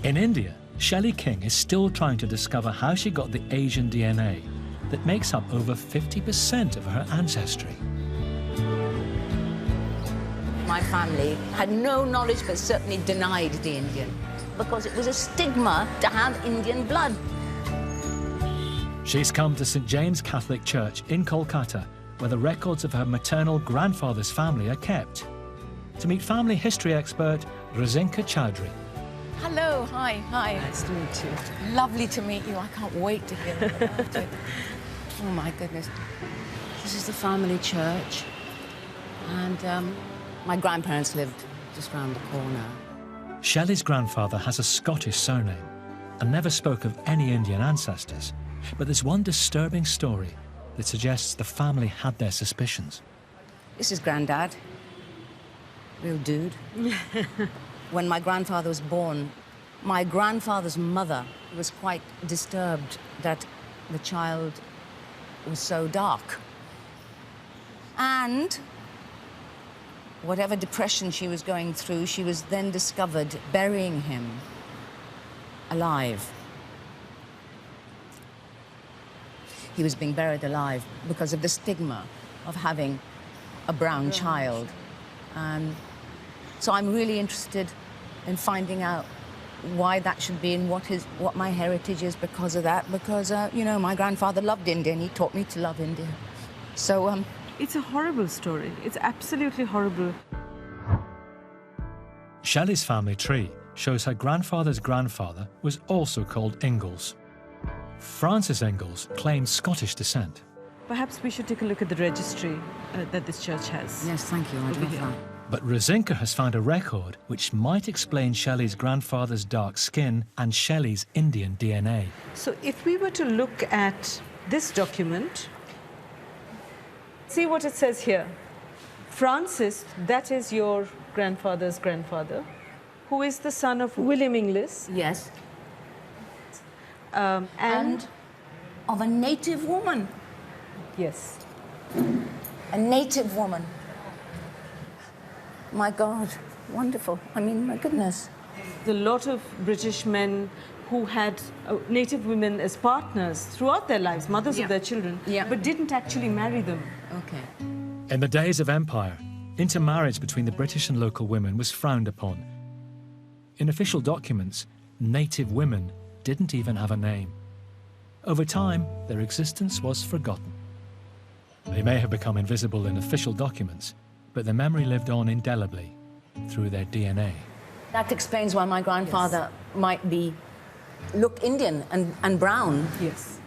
In India, Shelley King is still trying to discover how she got the Asian DNA that makes up over 50% of her ancestry. My family had no knowledge, but certainly denied the Indian, because it was a stigma to have Indian blood. She's come to St. James Catholic Church in Kolkata, where the records of her maternal grandfather's family are kept, to meet family history expert Rosinka Chowdhury. Hello, hi. Nice to meet you. Lovely to meet you. I can't wait to hear about it. Oh, my goodness. This is the family church, and my grandparents lived just round the corner. Shelley's grandfather has a Scottish surname and never spoke of any Indian ancestors, but there's one disturbing story that suggests the family had their suspicions. This is Grandad. Real dude. When my grandfather was born, my grandfather's mother was quite disturbed that the child was so dark. And whatever depression she was going through, she was then discovered burying him alive. He was being buried alive because of the stigma of having a brown child. So I'm really interested in finding out why that should be and what my heritage is because of that. Because, you know, my grandfather loved India and he taught me to love India. So, It's a horrible story. It's absolutely horrible. Shelley's family tree shows her grandfather's grandfather was also called Ingalls. Francis Ingalls claimed Scottish descent. Perhaps we should take a look at the registry that this church has. yes, thank you. I'd love that. But Rosinka has found a record which might explain Shelley's grandfather's dark skin and Shelley's Indian DNA. So if we were to look at this document, see what it says here. Francis, that is your grandfather's grandfather, who is the son of William Inglis. Yes. And of a native woman. yes. A native woman. My God, wonderful. I mean, my goodness. A lot of British men who had native women as partners throughout their lives, mothers of their children, but didn't actually marry them. Okay. In the days of empire, intermarriage between the British and local women was frowned upon. In official documents, native women didn't even have a name. Over time, their existence was forgotten. They may have become invisible in official documents, but their memory lived on indelibly through their DNA. That explains why my grandfather might look Indian and brown. Yes.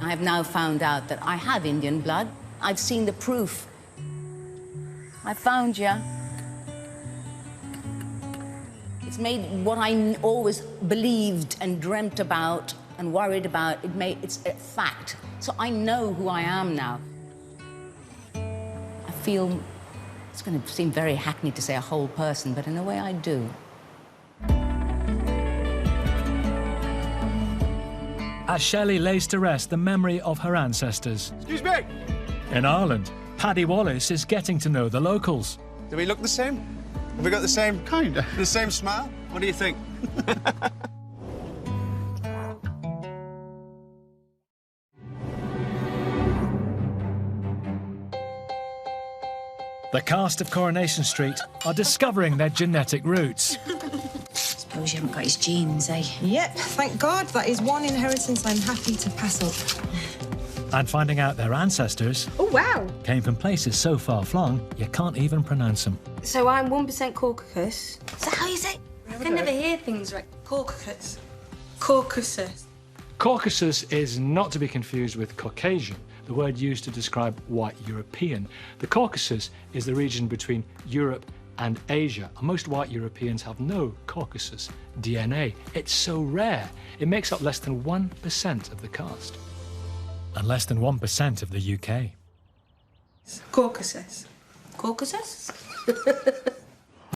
I have now found out that I have Indian blood. I've seen the proof. I found you. It's made what I always believed and dreamt about and worried about. It's a fact. So I know who I am now. I feel, it's going to seem very hackneyed to say a whole person, but in a way I do. As Shelley lays to rest the memory of her ancestors. Excuse me! In Ireland, Paddy Wallace is getting to know the locals. Do we look the same? Have we got the same... Kinda. The same smile? What do you think? The cast of Coronation Street are discovering their genetic roots. Suppose you haven't got his genes, eh? Yep, thank God. That is one inheritance I'm happy to pass up. And finding out their ancestors Oh, wow. came from places so far-flung you can't even pronounce them. So I'm 1% Caucasus. Is that how you say? I can never hear things like Caucasus. Caucasus. Caucasus is not to be confused with Caucasian, the word used to describe white European. The Caucasus is the region between Europe and Asia. And most white Europeans have no Caucasus DNA. It's so rare, it makes up less than 1% of the cast. And less than 1% of the UK. Caucasus. Caucasus?